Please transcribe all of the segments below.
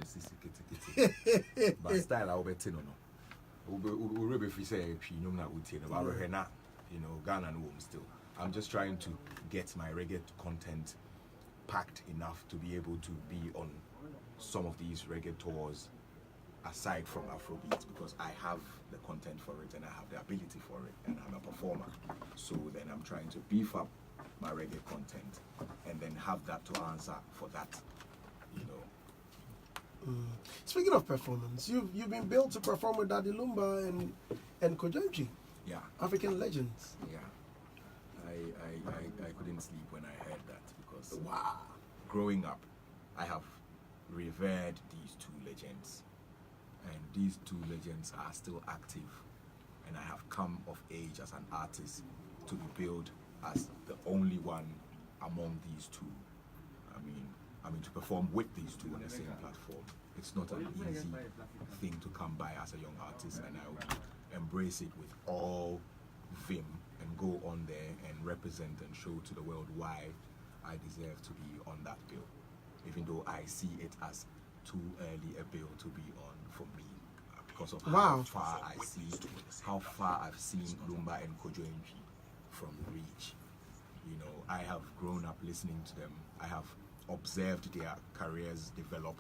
sisi kiti. But style I'll be no. We if we say no na uti no. You know, Ghana and home still. I'm just trying to get my reggae content packed enough to be able to be on some of these reggae tours aside from Afrobeat, because I have the content for it and I have the ability for it and I'm a performer. So then I'm trying to beef up my reggae content and then have that to answer for that, you know. Speaking of performance, you've been built to perform with Daddy Lumba and Kojoji. Yeah. African legends. Yeah. I couldn't sleep when I heard that, because Wow. growing up, I have revered these two legends. And these two legends are still active. And I have come of age as an artist to be billed as the only one among these two. I mean to perform with these two on the same platform. It's not an easy thing to come by as a young artist, and I would embrace it with all vim and go on there and represent and show to the world why I deserve to be on that bill, even though I see it as too early a bill to be on for me, because of how far I've seen Lumba and Kojoji from reach. You know, I have grown up listening to them. I have observed their careers develop,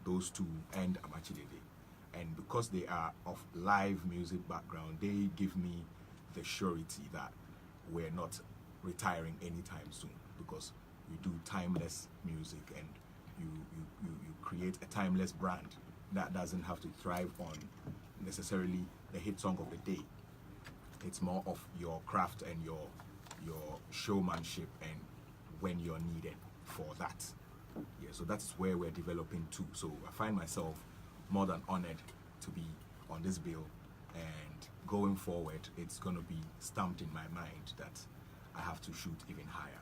those two and Amachidede. And because they are of live music background, they give me the surety that we're not retiring anytime soon, because we do timeless music and you create a timeless brand that doesn't have to thrive on necessarily the hit song of the day. It's more of your craft and your showmanship and when you're needed for that. Yeah, so that's where we're developing too. So I find myself more than honored to be on this bill, and going forward it's going to be stamped in my mind that I have to shoot even higher.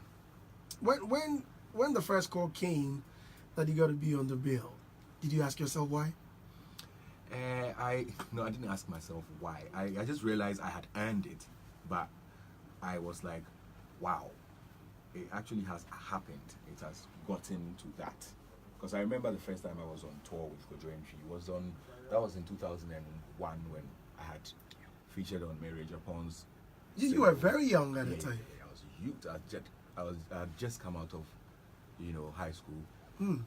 When the first call came that you got to be on the bill, did you ask yourself why? I didn't ask myself why. I just realized I had earned it, but I was like, wow, it actually has happened. It has gotten to that. Because I remember the first time I was on tour with Kojoji. That was in 2001 when I had featured on Mary Japon's. You were very young at the time. Yeah, I was a youth. I had just come out of, high school, and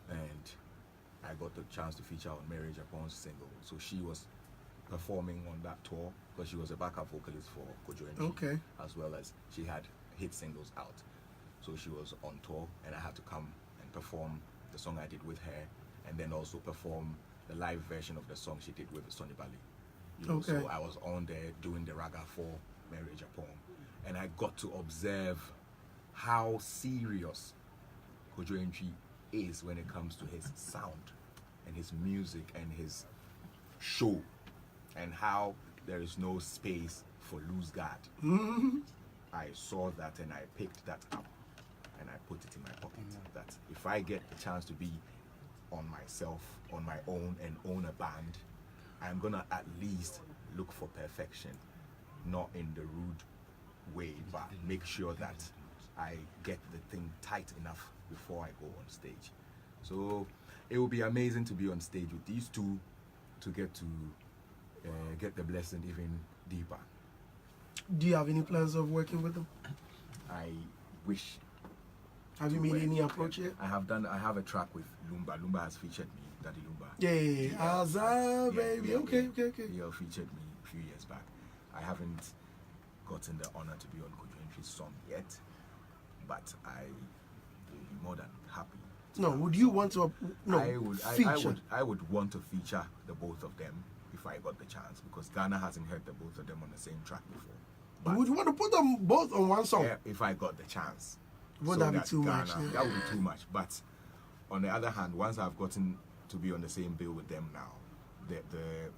I got the chance to feature on Mary Japon's single. So she was performing on that tour because she was a backup vocalist for Kojoji. Okay. As well as she had hit singles out. So she was on tour, and I had to come and perform the song I did with her, and then also perform the live version of the song she did with Sonny Bali. Okay. So I was on there doing the raga for Mary Japan, and I got to observe how serious Kojoji is when it comes to his sound and his music and his show, and how there is no space for loose guard. I saw that and I picked that up and I put it in my pocket. That if I get a chance to be on myself, on my own, and own a band, I'm gonna at least look for perfection, not in the rude way, but make sure that I get the thing tight enough before I go on stage. So it will be amazing to be on stage with these two, to get the blessing even deeper. Do you have any plans of working with them? I wish. Have you made any approach yet? I have a track with Lumba. Lumba has featured me, Daddy Lumba. Yeah. Azza, baby. Okay. He featured me a few years back. I haven't gotten the honor to be on Kojoji's song yet, but I will be more than happy. No, would you want to? No, feature. I would want to feature the both of them if I got the chance, because Ghana hasn't heard the both of them on the same track before. But would you want to put them both on one song? Yeah, if I got the chance. Would that be too much? That would be too much. But on the other hand, once I've gotten to be on the same bill with them now, the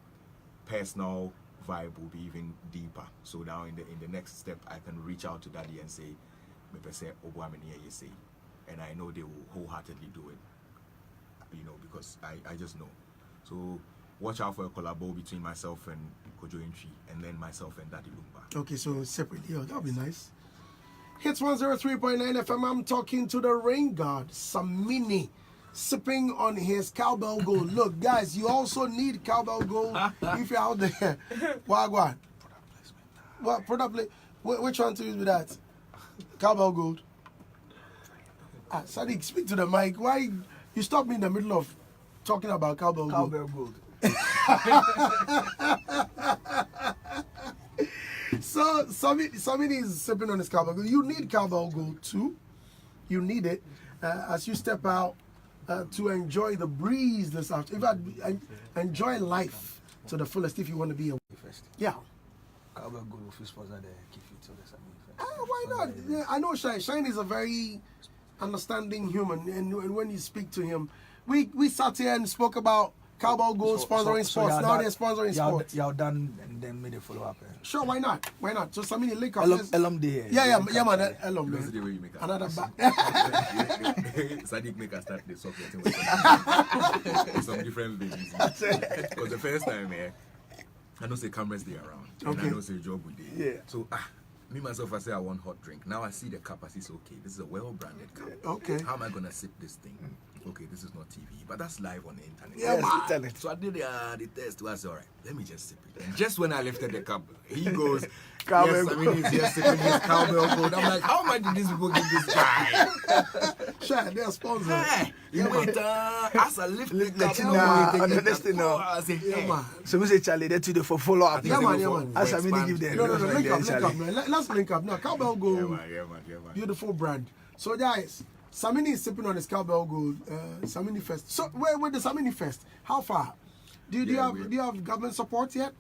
personal vibe will be even deeper. So now in the next step, I can reach out to Daddy and say, and I know they will wholeheartedly do it, because I just know. So watch out for a collabo between myself and Kojoji, and then myself and Daddy Lumba. Okay, so separately. Oh, that'll be nice. Hitz 103.9 FM. I'm talking to the rain god, Samini sipping on his Cowbell Gold. Look, guys, you also need Cowbell Gold if you're out there. Wagwan. What product? Which one to use with that? Cowbell Gold. Sadiq, speak to the mic. Why you stop me in the middle of talking about Cowbell Gold? Cowbell Gold. So Samini is sipping on his Cowbell Gold. You need Cowbell Gold too. You need it as you step out to enjoy the breeze this afternoon. Enjoy life to the fullest if you want to be a First. yeah. Cowbell Gold will sponsor the Kifi to the Samini First. Why not? Yeah, I know Shine. Shine is a very understanding human, and when you speak to him, we sat here and spoke about Cowbell Gold sponsoring sports. Now they're sponsoring sports. Y'all done and then made a follow up. Sure, why not? Why not? So Samini link up. Alum Day. Yeah, man. Alum That's the Day. way you make us. Another back. Sadiq make us start the soccer thing with some different babies. Because the first time, I know say cameras they around, and I know say job with day. Yeah. So me myself, I say I want hot drink. Now I see the cup. I see, okay, this is a well-branded cup. Okay. How am I gonna sip this thing? Okay, this is not TV, but that's live on the internet. Yeah, man. Internet. So I did the test. I said, all right, let me just sip it. And just when I lifted the cup, he goes, Cowbell yes, I mean, he's just sipping his Cowbell Gold. I'm like, how much did these people give this guy? Sure, they're sponsoring. Hey, you wait, as I lift the cup, let you no know, waiting, on the lift the listening cup. now. I say, Yeah, hey. man. So we say Charlie, that to the for follow up. Yeah, man, yeah, man. As Samini give them. No, link up, Charlie. man. Let's link up now. Cowbell Yeah, Gold, man. beautiful brand. So guys, Samini is sipping on his Cowbell Gold. Samini Fest. So where the Samini Fest? How far? Do you have government support yet?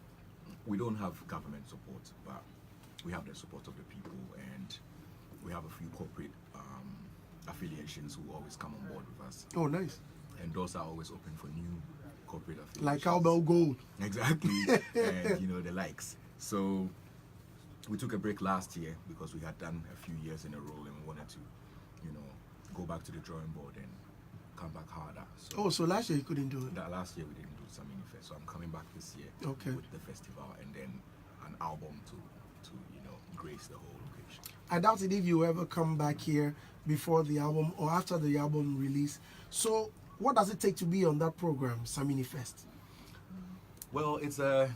We don't have government support, but we have the support of the people, and we have a few corporate affiliations who always come on board with us. Oh, nice. And doors are always open for new corporate affiliations. Like Cowbell Gold. Exactly. And the likes. So we took a break last year because we had done a few years in a row, and we wanted to, go back to the drawing board and come back harder. So So last year you couldn't do it. that last year we didn't do Samini Fest, so I'm coming back this year Okay. with the festival and then an album to grace the whole occasion. I doubt it if you ever come back here before the album or after the album release. So what does it take to be on that program, Samini Fest? Well, it's a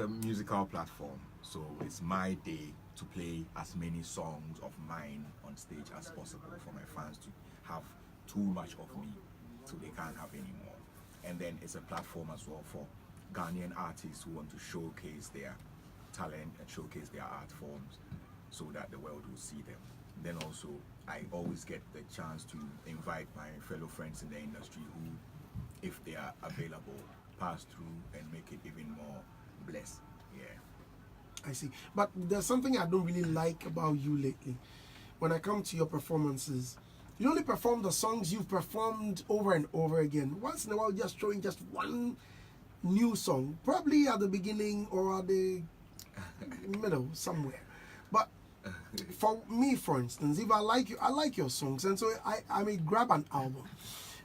musical platform, so it's my day to play as many songs of mine on stage as possible for my fans to have too much of me so they can't have any more. And then it's a platform as well for Ghanaian artists who want to showcase their talent and showcase their art forms so that the world will see them. Then also, I always get the chance to invite my fellow friends in the industry who, if they are available, pass through and make it even more blessed. Yeah. I see. But there's something I don't really like about you lately. When I come to your performances, you only perform the songs you've performed over and over again. Once in a while, just throwing just one new song, probably at the beginning or at the middle somewhere. But for me, for instance, if I like you, I like your songs, and so I may grab an album.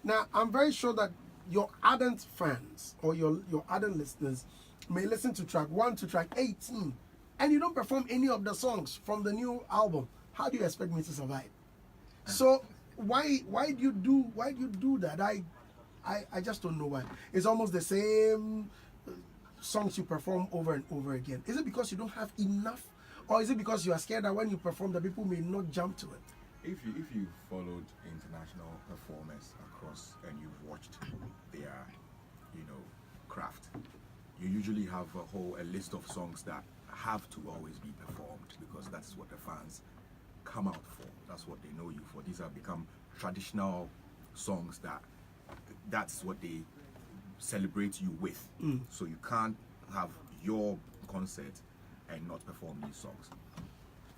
Now, I'm very sure that your ardent fans or your ardent listeners may listen to track 1 to track 18, and you don't perform any of the songs from the new album. How do you expect me to survive? So why do you do that? I just don't know why. It's almost the same songs you perform over and over again. Is it because you don't have enough, or is it because you are scared that when you perform, the people may not jump to it? If you followed international performers across and you've watched their craft, you usually have a list of songs that have to always be performed because that's what the fans come out for. That's what they know you for. These have become traditional songs that's what they celebrate you with. So you can't have your concert and not perform these songs.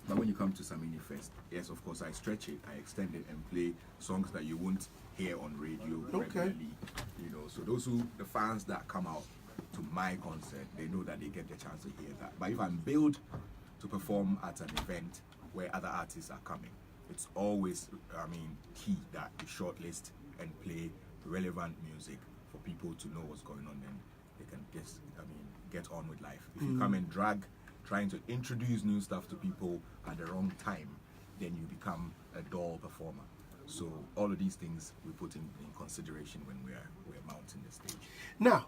But when you come to Samini Fest, yes, of course, I stretch it, I extend it, and play songs that you won't hear on radio regularly. So the fans that come out to my concert, they know that they get the chance to hear that. But if I'm billed to perform at an event where other artists are coming, it's always, key that you shortlist and play relevant music for people to know what's going on. Then they can get on with life. If you come and trying to introduce new stuff to people at the wrong time, then you become a dull performer. So all of these things we put in consideration when we're mounting the stage. Now,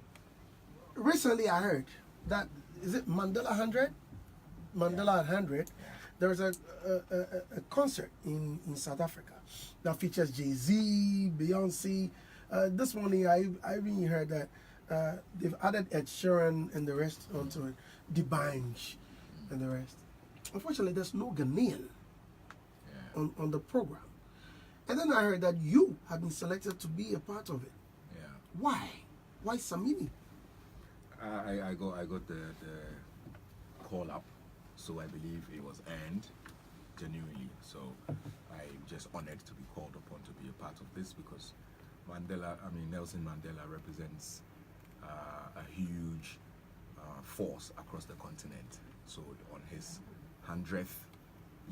recently I heard that, is it Mandela 100? Mandela 100. There was a concert in South Africa that features Jay-Z, Beyonce. This morning I even heard that they've added Ed Sheeran and the rest onto it, Dibanj and the rest. Unfortunately, there's no Ghanaian on the program. And then I heard that you have been selected to be a part of it. Yeah. Why? Why Samini? I got the call up, so I believe it was earned genuinely. So I'm just honored to be called upon to be a part of this, because Nelson Mandela represents a huge force across the continent. So on his 100th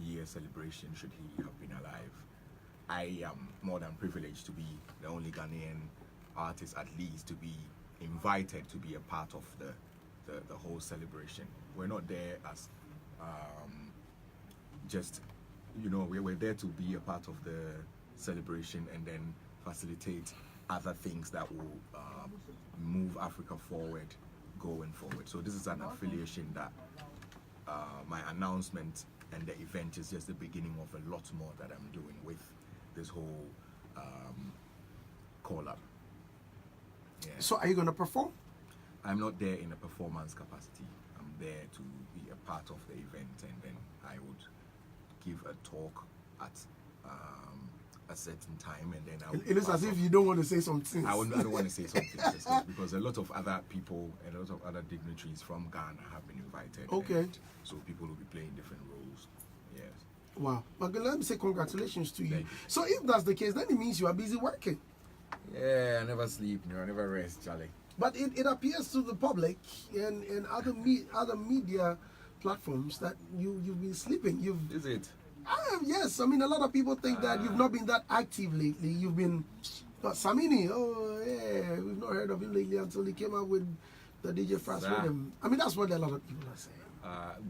year celebration, should he have been alive, I am more than privileged to be the only Ghanaian artist, at least, to be invited to be a part of the whole celebration. We're not there as just, we're there to be a part of the celebration and then facilitate other things that will move Africa forward, going forward. So this is an affiliation that my announcement and the event is just the beginning of a lot more that I'm doing with this whole call-up. Yeah. So are you going to perform? I'm not there in a performance capacity. I'm there to be a part of the event, and then I would give a talk at a certain time, and then I would... It is as if you don't want to say something. I don't want to say something just yet, because a lot of other people and a lot of other dignitaries from Ghana have been invited. Okay. So people will be playing different roles. Yes. Wow. But let me say congratulations to you. Thank you. So if that's the case, then it means you are busy working. Yeah, I never sleep, I never rest, Charlie. But it appears to the public and other media platforms that you've been sleeping. Is it? Yes, a lot of people think that you've not been that active lately. You've been, Samini, we've not heard of him lately until he came out with the DJ Fast Rhythm. That's what a lot of people are saying.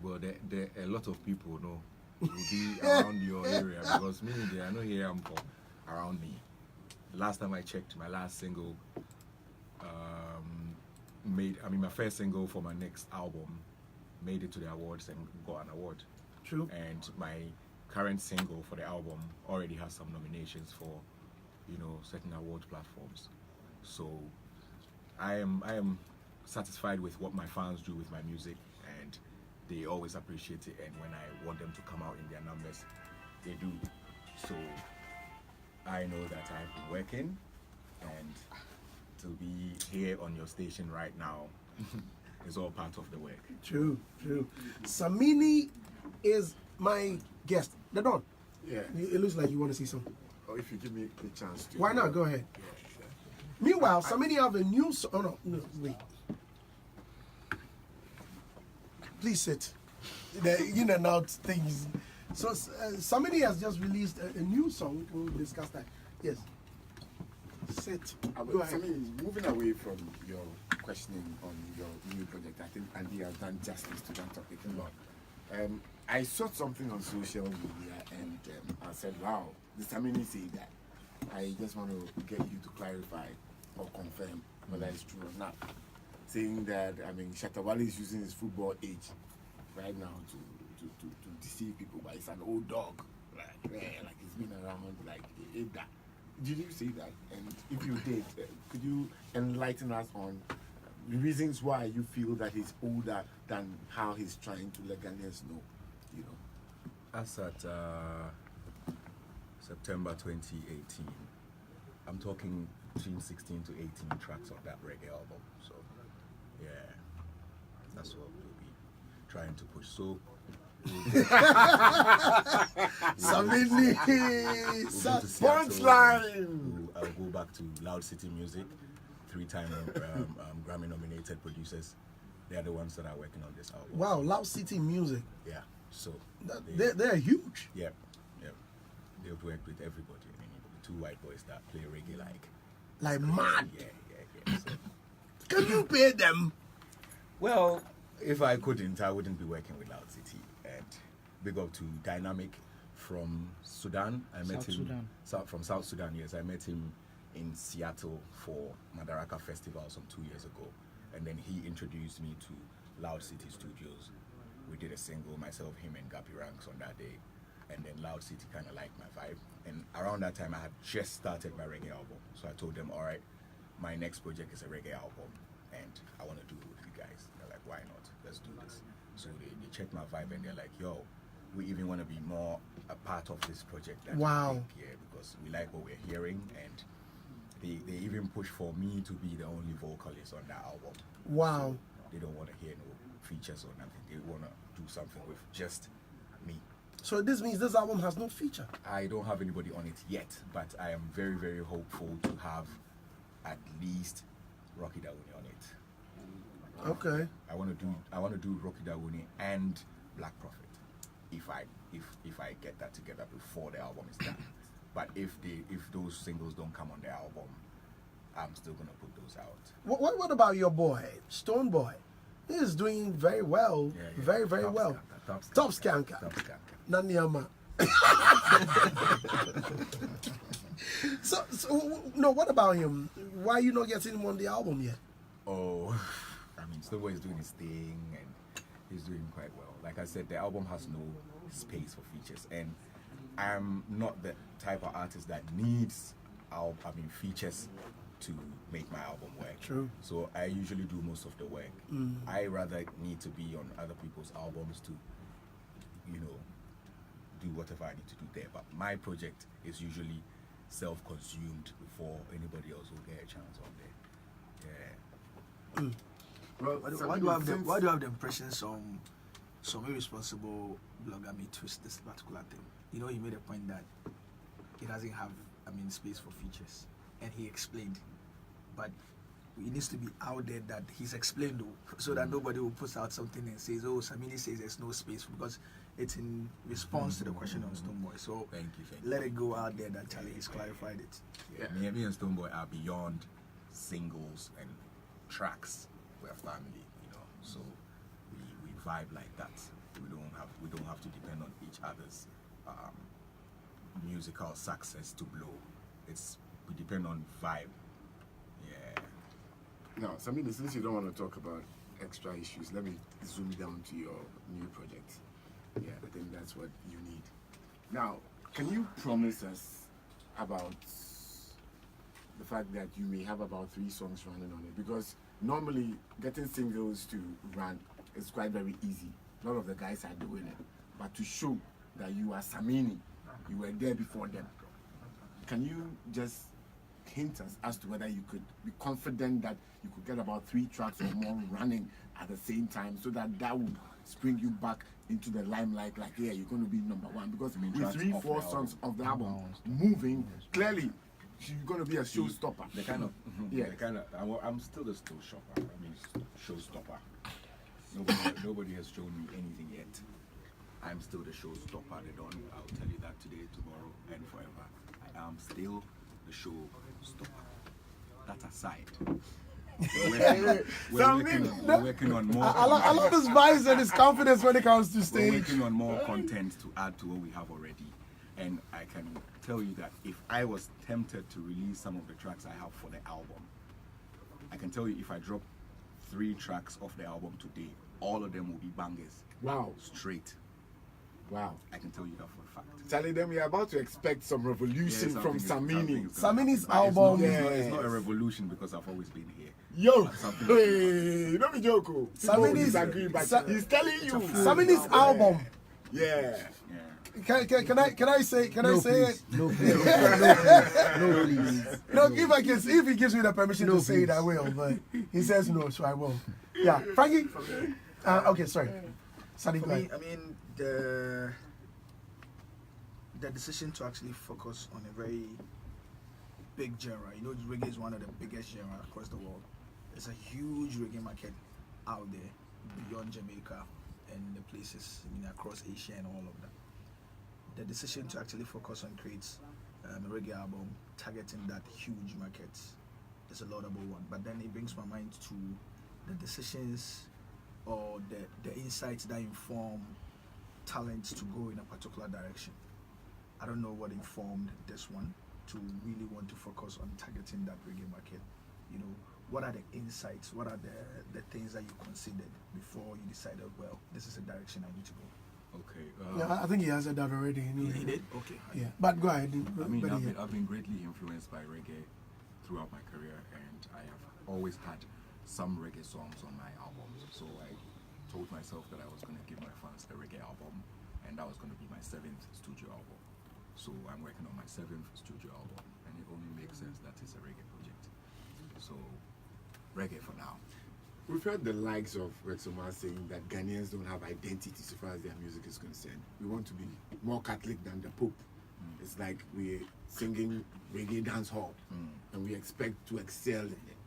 Well, there a lot of people know will be around your area, because me, they are not here around me. Last time I checked, my last single my first single for my next album made it to the awards and got an award. True. And my current single for the album already has some nominations for, certain award platforms. So I am satisfied with what my fans do with my music, and they always appreciate it. And when I want them to come out in their numbers, they do. So I know that I've been working, and to be here on your station right now is all part of the work. True. Samini is my guest. The Don. Yeah. It looks like you want to say something. Or if you give me the chance to. Why not? Go ahead. Yeah, sure. Meanwhile, Samini have a new song. Oh, no, wait. Please sit. The in and out things. So, Samini has just released a new song. We'll discuss that. Yes. Sit. Go ahead. Moving away from your questioning on your new project, I think Andy has done justice to that topic a lot. I saw something on social media, and I said, wow, did Samini say that? I just want to get you to clarify or confirm whether it's true or not. Saying that, Shatawale is using his football age right now to deceive people, but it's an old dog. Like he's been around like Ada. Did you say that? And if you did, could you enlighten us on the reasons why you feel that he's older than how he's trying to let Ghanaians know? As at September 2018, I'm talking between 16 to 18 tracks on that reggae album. So, yeah, that's what we'll be trying to push. So, Samini, punchline. I'll go back to Loud City Music, 3-time Grammy nominated producers. They are the ones that are working on this album. Wow, Loud City Music. Yeah, so they're huge. Yeah. They've worked with everybody. The 2 white boys that play reggae like mad. Yeah. So, can you pay them? Well, if I couldn't, I wouldn't be working with Loud City. And big up to Dynamic from Sudan. I met South him Sudan. From South Sudan. Yes, I met him in Seattle for Madaraka Festival some 2 years ago, and then he introduced me to Loud City Studios. We did a single, myself, him, and Gappy Ranks on that day, and then Loud City kind of liked my vibe. And around that time, I had just started my reggae album, so I told them, all right, my next project is a reggae album, and I want to do it with you guys. They're like, why not? Let's do this. So they checked my vibe, and they're like, yo, we even want to be more a part of this project. Wow. Yeah, because we like what we're hearing, and they even push for me to be the only vocalist on that album. Wow. So they don't want to hear no features or nothing. They want to do something with just me. So this means this album has no feature. I don't have anybody on it yet, but I am very, very hopeful to have at least Rocky Dawuni on it. Okay. I want to do Rocky Dawuni and Black Prophet if I get that together before the album is done. But if those singles don't come on the album, I'm still gonna put those out. What about your boy, Stone Boy? He is doing very well, very, very well. Top skanker. Nanyama. So no, what about him? Why are you not getting him on the album yet? Oh, I mean, Stone Boy is doing his thing and he's doing quite well. Like I said, the album has no space for features, and I'm not the type of artist that needs features to make my album work. True. So I usually do most of the work. I rather need to be on other people's albums to, do whatever I need to do there. But my project is usually self-consumed before anybody else will get a chance on there. Yeah. Well, Why do you have the impression some irresponsible blogger may twist this particular thing? You know, he made a point that it doesn't have, space for features, and he explained, but it needs to be out there that he's explained, though, so that nobody will put out something and says, "Oh, Samini says there's no space," because it's in response to the question on Stoneboy. So Thank you. let it go out there that Charlie has clarified it. Yeah. Me and Stoneboy are beyond singles and tracks. We're family, so we vibe like that. We don't have to depend on each other's musical success to blow. We depend on vibe. Yeah. Now, Samini, since you don't want to talk about extra issues, let me zoom down to your new project. Yeah, I think that's what you need. Now, can you promise us about the fact that you may have about 3 songs running on it? Because normally getting singles to run is quite very easy. A lot of the guys are doing it. But to show that you are Samini, you were there before them, can you just hint us as to whether you could be confident that you could get about 3 tracks or more running at the same time, so that would spring you back into the limelight, like, yeah, you're going to be number 1? Because with 3-4 songs of the album moving, clearly you're going to be a showstopper. I'm still the showstopper. Nobody has shown me anything yet. I'm still the showstopper. I'll tell you that today, tomorrow, and forever. I am still the showstopper. That aside, we're working on more. I love his vibes and his confidence when it comes to We're stage. working on more content to add to what we have already. And I can tell you that if I was tempted to release some of the tracks I have for the album, I can tell you if I drop 3 tracks off the album today, all of them will be bangers. Wow. Straight. Wow. I can tell you that for a fact. Charlie, then we are about to expect some revolution from Samini. Samini's But album. It's not a revolution because I've always been here. Yo, Something- hey, don't be joking. Samini's- Disagree, but he's telling you. Samini's album. Yeah. Yeah. Can I say it? No, please. No, please. No, if he gives me the permission to say it, I will. But he says no, so I will. Yeah, Frankie. Okay, sorry. Sunny, For go me, ahead. the decision to actually focus on a very big genre. Reggae is one of the biggest genres across the world. There's a huge reggae market out there beyond Jamaica and the places across Asia and all of that. The decision to actually focus on create a reggae album targeting that huge market is a laudable one. But then it brings my mind to the decisions or the insights that inform talents to go in a particular direction. I don't know what informed this one to really want to focus on targeting that reggae market. You know, what are the insights? What are the things that you considered before you decided, well, this is the direction I need to go? Okay. Yeah, I think he answered that already. He did? Okay. Yeah, but go ahead. I mean, But yeah. I've been greatly influenced by reggae throughout my career, and I have always had some reggae songs on my albums. So I told myself that I was going to give my fans a reggae album, and that was going to be my 7th studio album. So I'm working on my 7th studio album, and it only makes sense that it's a reggae project. So reggae for now. We've heard the likes of Rexomar saying that Ghanaians don't have identity so far as their music is concerned. We want to be more Catholic than the Pope. It's like we're singing reggae dance hall, and we expect to excel in it.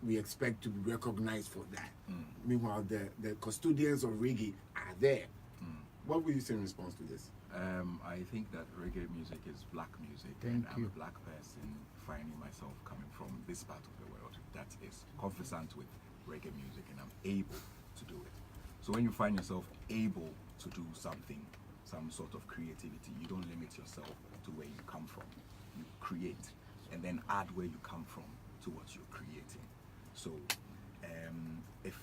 We expect to be recognized for that. Meanwhile, the custodians of reggae are there. What will you say in response to this? I think that reggae music is black music, and I'm a black person finding myself coming from this part of the world that is conversant with reggae music, and I'm able to do it. So when you find yourself able to do something, some sort of creativity, you don't limit yourself to where you come from. You create and then add where you come from to what you're creating. So if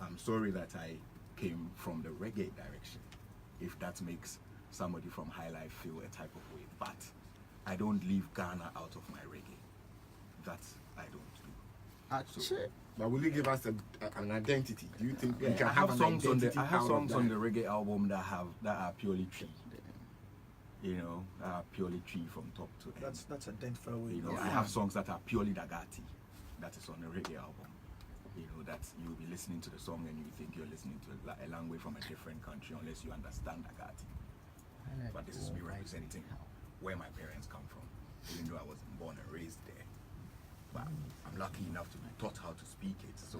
I'm sorry that I came from the reggae direction, if that makes somebody from High Life feel a type of way, but I don't leave Ghana out of my reggae. That I don't do. So, but will you give us an identity? Do you think we can I have have an songs on identity? the I have out songs of on that? the reggae album that are purely tree. You know, purely tree from top to end. That's identifiable. You know, I have songs that are purely Dagati. That is on the reggae album. You know, that you'll be listening to the song and you think you're listening to a language from a different country unless you understand Dagati. But this is me representing where my parents come from, even though I wasn't born and raised there. But I'm lucky enough to be taught how to speak it. So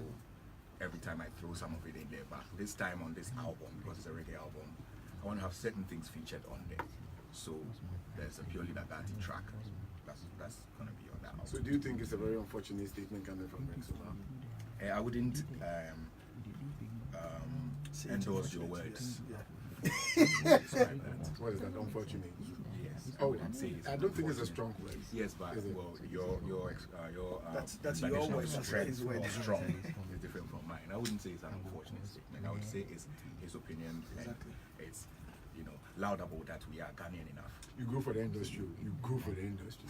every time I throw some of it in there, but this time on this album, because it's a reggae album, I want to have certain things featured on there. So there's a purely Dagati track. That's gonna be on that album. So do you think it's a very unfortunate statement coming from Rexomar? I wouldn't endorse your words. Describe that. What is that? Unfortunate. Yes. Oh, say it's I don't think it's a unfortunate. strong word. Yes, but Is it? well, your That's your definition word, of that's strength his word. or strong is different from mine. I wouldn't say it's an unfortunate statement. I would say it's his opinion. Exactly. And it's laudable that we are Ghanaian enough. You go for the industry. You go for the industry.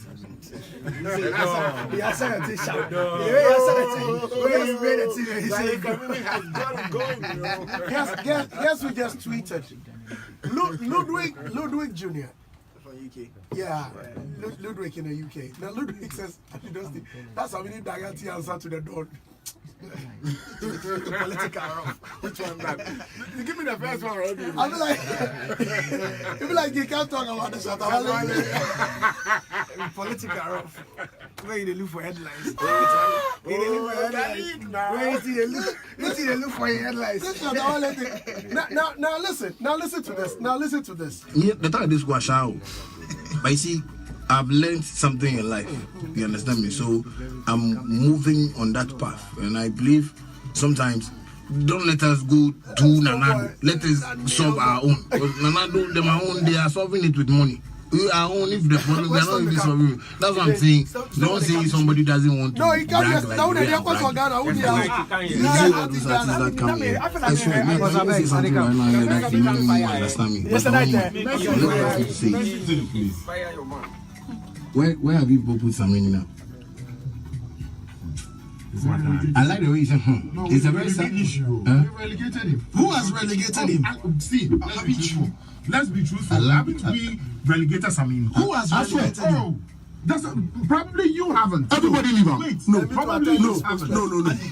Guess we just tweeted. Ludwig Jr. From UK. Yeah, Ludwig in the UK. Now Ludwig says, that's Samini Dagati answer to the door. Political rough. Which one that? You give me the first one already. I'll be like, you'll be like, you can't talk about the Shatawale. Political rough. Where you dey look for headlines? Where you dey look for headlines? Where you look for your headlines? This Shatawale thing. Now listen to this. Now listen to this. The time this was show. But you see, I've learned something in life. You understand me? So I'm moving on that path, and I believe sometimes don't let us go to Nanado. Let us solve our own. Because Nanado, them are own. They are solving it with money. We are only if the problem. We are not even solving. That's what I'm saying. Don't say somebody doesn't want to. No, he can't brag just. like Now the they way I'm are for bragging. Ghana. You see all those artists that come here. I swear, man, let me say something right now here that you don't understand me. But look what you say. Fire your man. Where have you put Samini now? I like the way you said, it's a very sad issue. Huh? We relegated him. Who has relegated him? See, let's be truthful. Haven't we relegated Samini? Who has relegated him? Oh, that's probably you haven't. Everybody leave him. Wait, No, probably you haven't. No.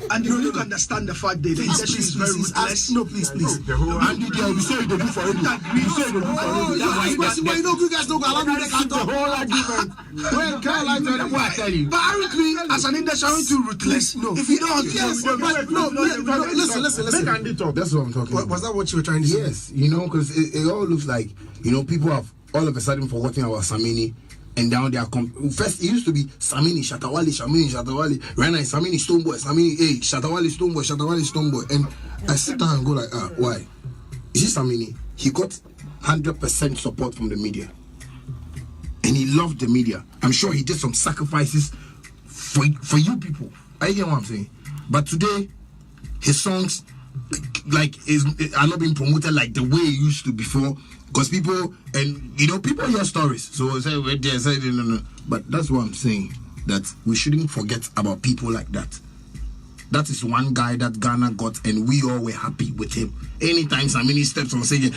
And you need to understand the fact that the industry is very ruthless. No, please. And you say they do for it. You say they do for it. Why you guys don't allow me to talk? The whole argument. Well, can't lie to them. What I tell you? But aren't we, as an industry, aren't we ruthless? No. If you don't, Yes, no, listen. Let Andy talk. That's what I'm talking about. Was that what you were trying to say? Yes, because it all looks like, people have all of a sudden forgotten about Samini. And now they are first it used to be Samini Shatawale. Right now it's Samini Stoneboy, Shatawale Stoneboy. And I sit down and go like, why? You see Samini, he got 100% support from the media. and he loved the media. I'm sure he did some sacrifices for you people. I get what I'm saying. But today, his songs are not being promoted like the way it used to before, because people people hear stories. So say no. But that's what I'm saying, that we shouldn't forget about people like that. That is one guy that Ghana got, and we all were happy with him. Anytime Samini steps on stage,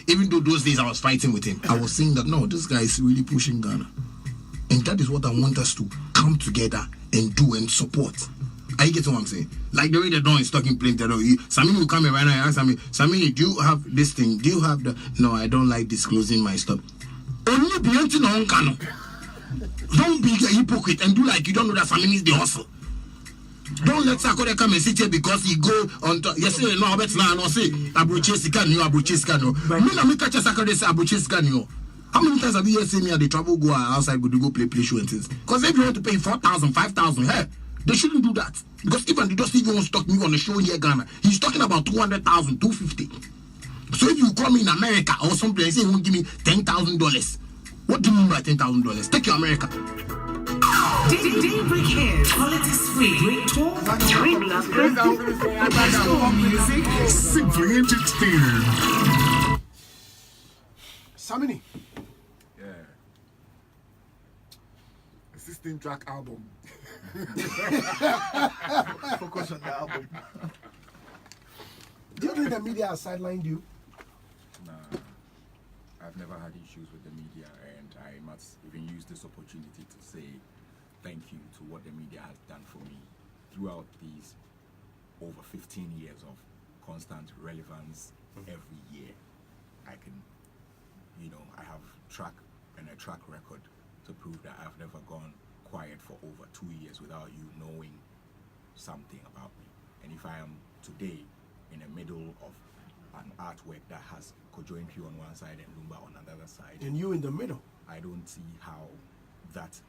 even though those days I was fighting with him, I was saying that no, this guy is really pushing Ghana, and that is what I want us to come together and do and support. I get what I'm saying. Like the way the Don is talking plenty. Samini will come in right now and ask me, Samini, do you have this thing? Do you have the... No, I don't like disclosing my stuff. Only be empty no one. Don't be a hypocrite and do like you don't know that Samini is the hustle. Don't let Sakore come and sit here because he go on top. Yes, no, but now I say Abruchesika no. Me na me catch Sakore say Abruchesika no. How many times have you seen me at the travel go outside go play show and things? Because if you want to pay 4,000, 5,000, hey, they shouldn't do that. Because even the dosty even wants to talk me on the show here, Ghana. He's talking about 200,000, 250. So if you call me in America or someplace, say you won't give me $10,000. What do you mean by $10,000? Take your America. Daybreak here, quality sweet, great talk, regular music, Simply entertaining. Samini. Yeah. A 16-track album. Focus on the album. Do you think the media has sidelined you? Nah, I've never had issues with the media, and I must even use this opportunity to say thank you to what the media has done for me throughout these over 15 years of constant relevance every year. I can, I have a track record to prove that I've never gone quiet for over 2 years without you knowing something about me. And if I am today in the middle of an artwork that has Kojointry on one side and Lumba on another side, And you in the middle. I don't see how that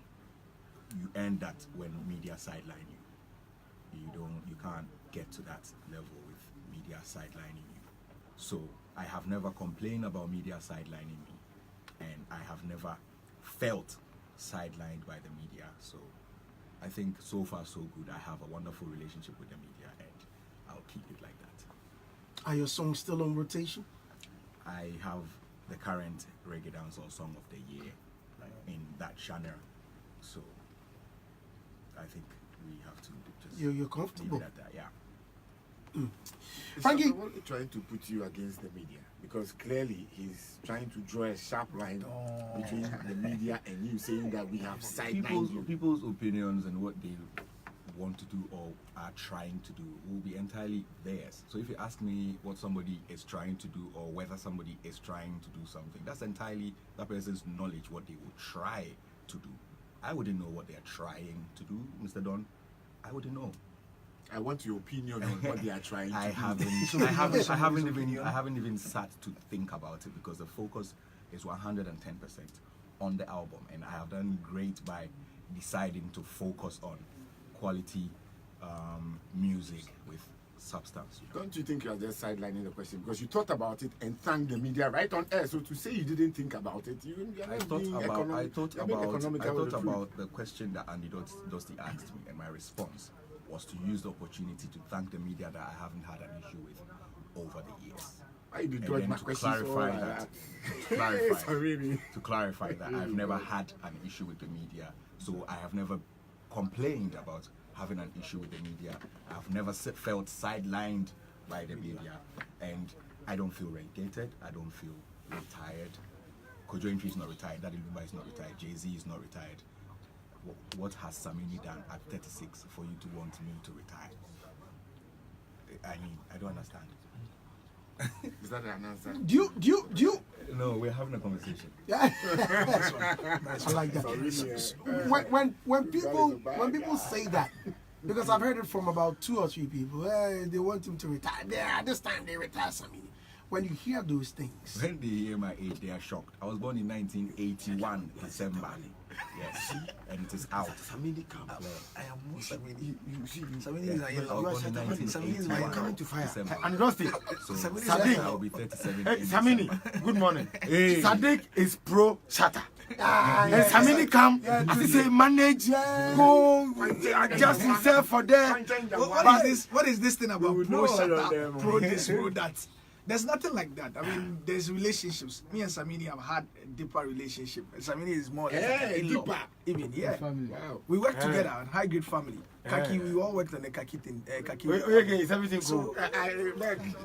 you end that when media sideline you. You can't get to that level with media sidelining you. So I have never complained about media sidelining me, and I have never felt sidelined by the media. So I think so far so good. I have a wonderful relationship with the media, and I'll keep it like that. Are your songs still on rotation? I have the current reggae dancehall song of the year in that genre. So I think we have to just You're leave comfortable. it at that. Yeah. Frankie. Is someone trying to put you against the media? Because clearly he's trying to draw a sharp line between the media and you, saying that we have sidelined you. People's opinions and what they want to do or are trying to do will be entirely theirs. So if you ask me what somebody is trying to do or whether somebody is trying to do something, that's entirely that person's knowledge, what they will try to do. I wouldn't know what they're trying to do, Mr. Don. I wouldn't know. I want your opinion on what they are trying to do. I haven't even sat to think about it, because the focus is 110% on the album, and I have done great by deciding to focus on quality music with substance. Don't you think you are just sidelining the question? Because you thought about it and thanked the media right on air. So to say you didn't think about it, I thought about the question that Andy Dosty asked me, and my response was to use the opportunity to thank the media that I haven't had an issue with over the years. Why you And dodge then my to question clarify that I've never had an issue with the media. So I have never complained about having an issue with the media. I've never felt sidelined by the media, and I don't feel relegated. I don't feel retired. Kojointry is not retired. Daddy Lumba is not retired. Jay-Z is not retired. What has Samini done at 36 for you to want me to retire? I mean, I don't understand. Is that an answer? Do you? No, we're having a conversation. Yeah. I like that. When people say that, because I've heard it from about 2 or 3 people, they want him to retire. This time they retire Samini. When you hear those things, When they hear my age, they are shocked. I was born in 1981, December. Yes, and it is out. Samini come. I am more Samini. You see, Samini Yeah. is I was born in 1981, coming to fire. December. And Dosty, So Samini is I'll Sadiq. be 37. hey, in Samini, December. good morning. Hey. Sadiq is pro shatter. And Samini come, he say manage, go, adjust himself for that. What is this thing about pro shut up, pro this, pro that? There's nothing like that. I mean, there's relationships. Me and Samini have had a deeper relationship. Samini is more like an in-law. Even, yeah. Wow. We work together, high grade family. Kaki, we all worked on the Kaki thing. Kaki. Okay, is everything cool?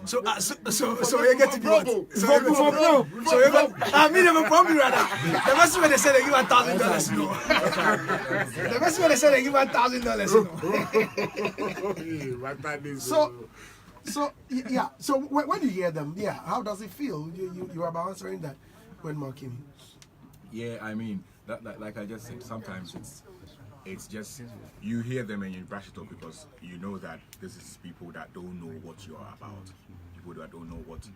So you get to be what? So you got. I mean, I'm a problem rather. The best way they say they give $1,000, you know. The best way they say they give $1,000, you know. So yeah. So when you hear them, yeah, how does it feel? You are about answering that when mocking. Yeah, I mean, like I just said, sometimes it's just you hear them and you brush it off because you know that this is people that don't know what you're about, people that don't know what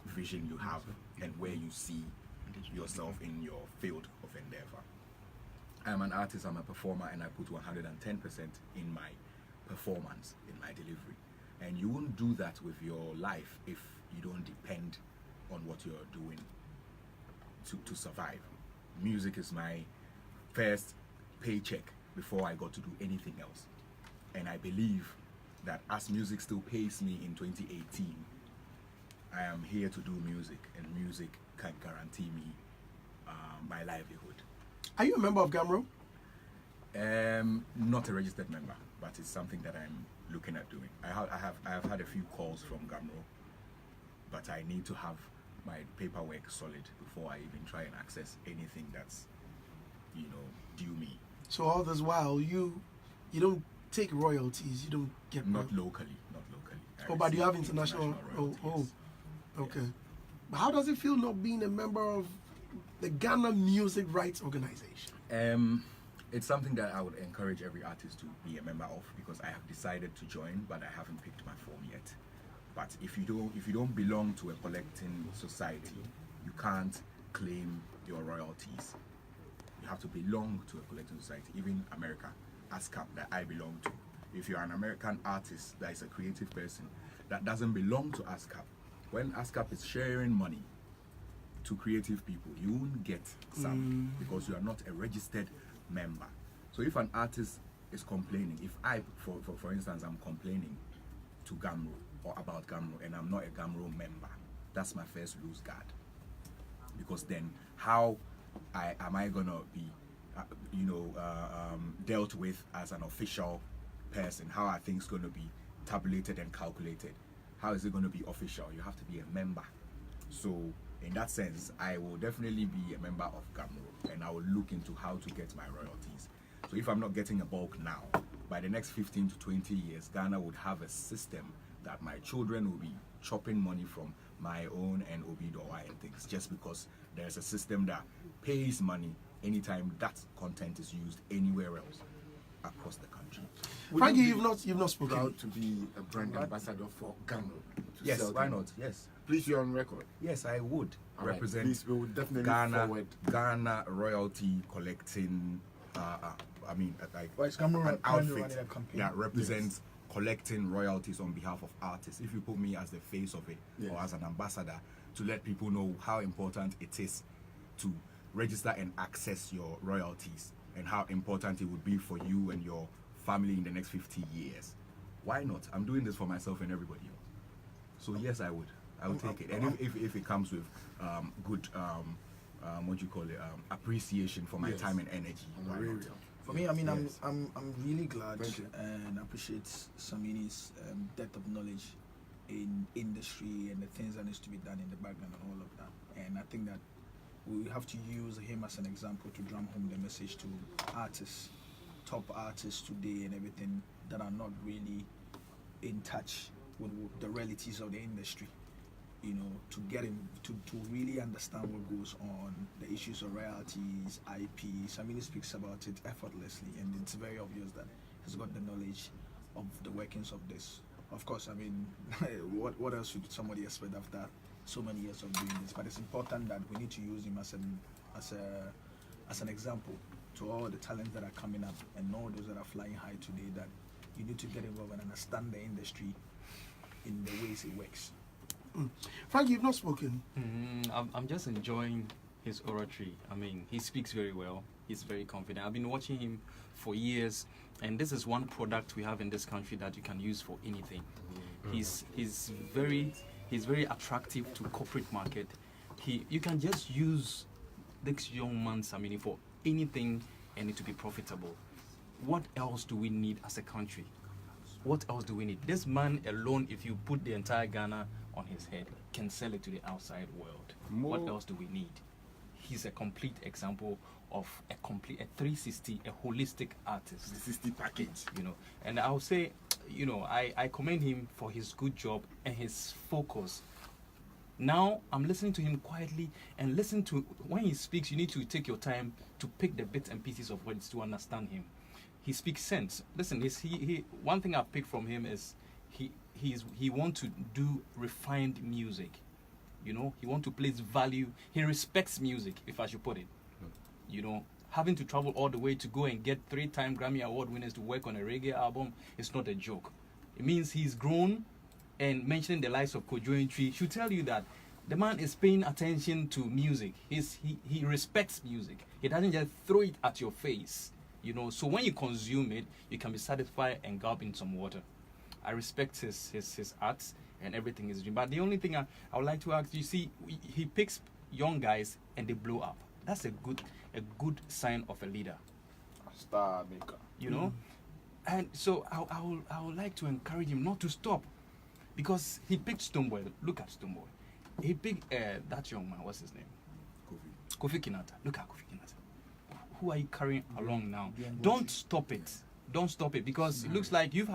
vision you have and where you see yourself in your field of endeavor. I'm an artist, I'm a performer, and I put 110% in my performance, in my delivery. And you won't do that with your life if you don't depend on what you're doing to survive. Music is my first paycheck before I got to do anything else. And I believe that as music still pays me in 2018, I am here to do music, and music can guarantee me my livelihood. Are you a member of Gamro? Not a registered member, but it's something that I'm looking at doing. I have had a few calls from Gamro, but I need to have my paperwork solid before I even try and access anything that's, due me. So all this while you don't take royalties, you don't get not locally. Oh, but you have receive international. royalties. Okay. Yes. But how does it feel not being a member of the Ghana Music Rights Organization? It's something that I would encourage every artist to be a member of, because I have decided to join, but I haven't picked my form yet. But if you don't belong to a collecting society, you can't claim your royalties. You have to belong to a collecting society. Even America, ASCAP, that I belong to. If you're an American artist that is a creative person that doesn't belong to ASCAP, when ASCAP is sharing money to creative people, you won't get some because you are not a registered member. So if an artist is complaining, if I, for instance, I'm complaining to Gamro or about Gamro and I'm not a Gamro member, that's my first loose guard. Because then how am I gonna be, dealt with as an official person? How are things gonna be tabulated and calculated? How is it gonna be official? You have to be a member. So in that sense, I will definitely be a member of Gamro, and I will look into how to get my royalties. So if I'm not getting a bulk now, by the next 15 to 20 years, Ghana would have a system that my children will be chopping money from my own and Obidowa and things, just because there's a system that pays money anytime that content is used anywhere else across the country. Frankie, you've not spoken. Proud to be a brand ambassador for Gamro. Yes, why not? Yes. Please, you're on record. Yes, I would All right, represent please, we will definitely Ghana, forward. Ghana royalty collecting. It's Gamro an running outfit a campaign. that represents collecting royalties on behalf of artists. If you put me as the face of it or as an ambassador to let people know how important it is to register and access your royalties and how important it would be for you and your family in the next 50 years, why not? I'm doing this for myself and everybody else. So yes, I would take it. And if it comes with good appreciation for my time and energy. Why not? For me, I mean, Yes. I'm really glad Thank you. and appreciate Samini's depth of knowledge in industry and the things that needs to be done in the background and all of that. And I think that we have to use him as an example to drum home the message to artists, top artists today and everything that are not really in touch with the realities of the industry. To get him to really understand what goes on, the issues of royalties, IP. Samini speaks about it effortlessly, and it's very obvious that he's got the knowledge of the workings of this. Of course, I mean, what else should somebody expect after so many years of doing this? But it's important that we need to use him as an example to all the talents that are coming up and all those that are flying high today. That you need to get involved and understand the industry in the ways it works. Frank, you've not spoken. I'm just enjoying his oratory. I mean, he speaks very well. He's very confident. I've been watching him for years, and this is one product we have in this country that you can use for anything. He's very attractive to corporate market. You can just use this young man Samini for anything and it to be profitable. What else do we need as a country? What else do we need? This man alone, if you put the entire Ghana on his head, can sell it to the outside world. What else do we need? He's a complete example of a 360, a holistic artist. 360 package. You know, and I'll say, you know, I commend him for his good job and his focus. Now I'm listening to him quietly and listen to when he speaks. You need to take your time to pick the bits and pieces of words to understand him. He speaks sense. Listen, he one thing I've picked from him is he wants to do refined music. You know, he wants to place value. He respects music, if I should put it. You know, having to travel all the way to go and get 3-time Grammy Award winners to work on a reggae album is not a joke. It means he's grown, and mentioning the likes of Kojo Entry should tell you that the man is paying attention to music. He respects music. He doesn't just throw it at your face. You know, so when you consume it, you can be satisfied and gulp in some water. I respect his arts and everything is doing. But the only thing I would like to ask, you see, he picks young guys and they blow up. That's a good sign of a leader. Star maker. You know? And so I would like to encourage him not to stop. Because he picked Stoneboy. Look at Stoneboy. He picked that young man, what's his name? Kofi Kinata. Look at Kofi Kinata. Who are you carrying along now? Don't stop it. Don't stop it, because it looks like you've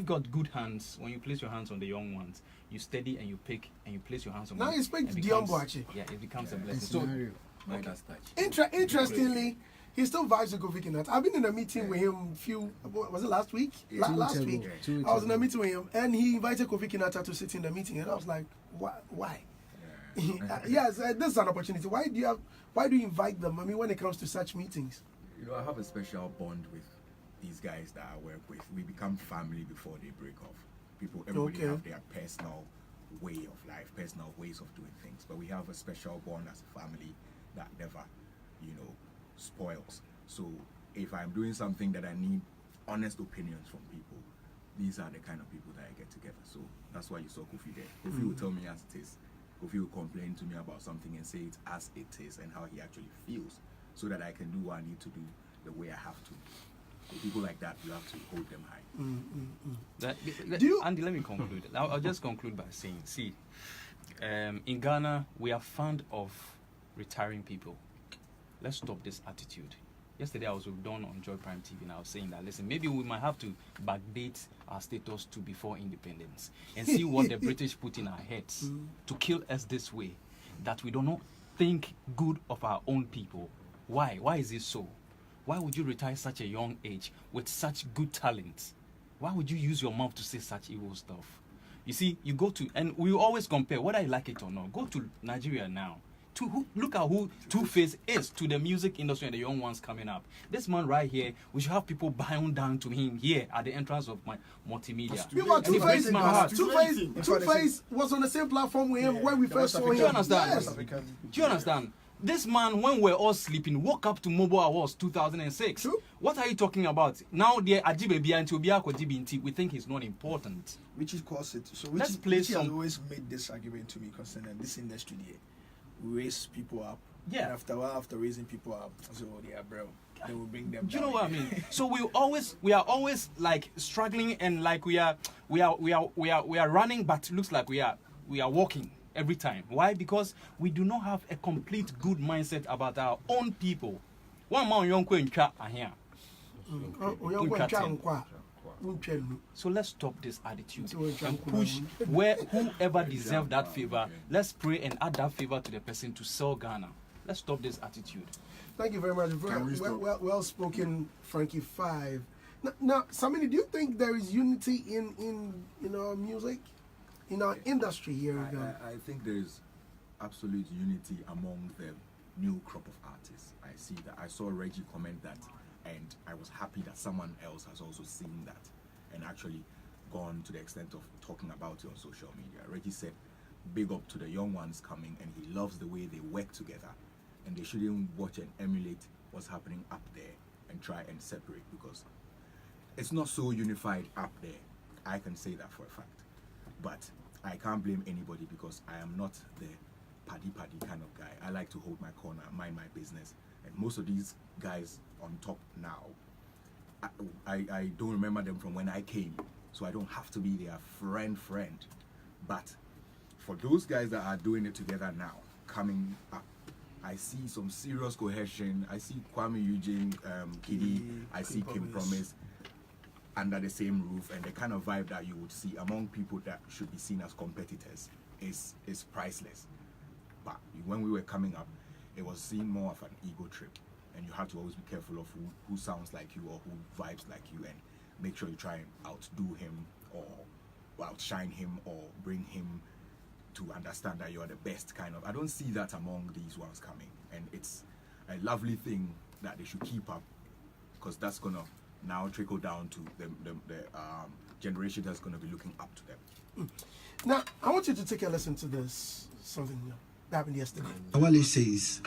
got good hands. When you place your hands on the young ones, you steady and you pick and you place your hands on now them. Now it's picked Diombo actually. Yeah, it becomes a blessing. So interestingly, he still vibes with Kofi Kinata. I've been in a meeting with him was it last week? Last week. I was in a meeting with him and he invited Kofi Kinata to sit in the meeting and I was like, why? Yes, this is an opportunity. Why do you invite them? I mean, when it comes to such meetings. You know, I have a special bond with these guys that I work with. We become family before they break off. Everybody have their personal way of life, personal ways of doing things. But we have a special bond as a family that never, you know, spoils. So if I'm doing something that I need honest opinions from people, these are the kind of people that I get together. So that's why you saw Kofi there. Kofi will tell me as it is. Kofi will complain to me about something and say it as it is and how he actually feels, so that I can do what I need to do the way I have to. So people like that, you have to hold them high. Andy, let me conclude. I'll just conclude by saying, see, in Ghana, we are fond of retiring people. Let's stop this attitude. Yesterday, I was with Don on Joy Prime TV, and I was saying that, listen, maybe we might have to backdate our status to before independence and see what the British put in our heads to kill us this way, that we do not think good of our own people. Why? Why is it so? Why would you retire such a young age with such good talent? Why would you use your mouth to say such evil stuff? You see, you go to, and we always compare, whether you like it or not, go to Nigeria now. Look at who Two-Face is to the music industry and the young ones coming up. This man right here, we should have people bowing down to him here at the entrance of my multimedia. Two-Face was on the same platform with him when we first saw him. Do you understand? Yes. Do you understand? This man, when we're all sleeping, woke up to Mobile Awards 2006. True. What are you talking about? Now, we think he's not important. Which is cause it. So Let's play has some. always made this argument to me concerning this industry here. Raise people up. Yeah. And after a while, after raising people up, so yeah, bro, they will bring them. Do you down know what I again. mean? So we are always like struggling and like we are running, but it looks like we are walking every time. Why? Because we do not have a complete good mindset about our own people. One man young here. So let's stop this attitude and push where whoever deserves that favor. Let's pray and add that favor to the person to sell Ghana. Let's stop this attitude. Thank you very much. Well spoken, Frankie 5. Now, Samini, do you think there is unity in our music, in our industry here in Ghana? I think there is absolute unity among the new crop of artists. I see that. I saw Reggie comment that, and I was happy that someone else has also seen that and actually gone to the extent of talking about it on social media. Reggie said, big up to the young ones coming, and he loves the way they work together. and they shouldn't watch and emulate what's happening up there and try and separate, because it's not so unified up there. I can say that for a fact. But I can't blame anybody, because I am not the paddy kind of guy. I like to hold my corner, mind my business. And most of these guys on top now, I don't remember them from when I came, so I don't have to be their friend. But for those guys that are doing it together now, coming up, I see some serious cohesion. I see Kwame Eugene, Kiddy, I see Kim Promise under the same roof, and the kind of vibe that you would see among people that should be seen as competitors is priceless. But when we were coming up, it was seen more of an ego trip, and you have to always be careful of who sounds like you or who vibes like you, and make sure you try and outdo him or outshine him or bring him to understand that you are the best kind of. I don't see that among these ones coming, and it's a lovely thing that they should keep up, because that's gonna now trickle down to the generation that's gonna be looking up to them. Now, I want you to take a listen to this, something that happened yesterday. Wale says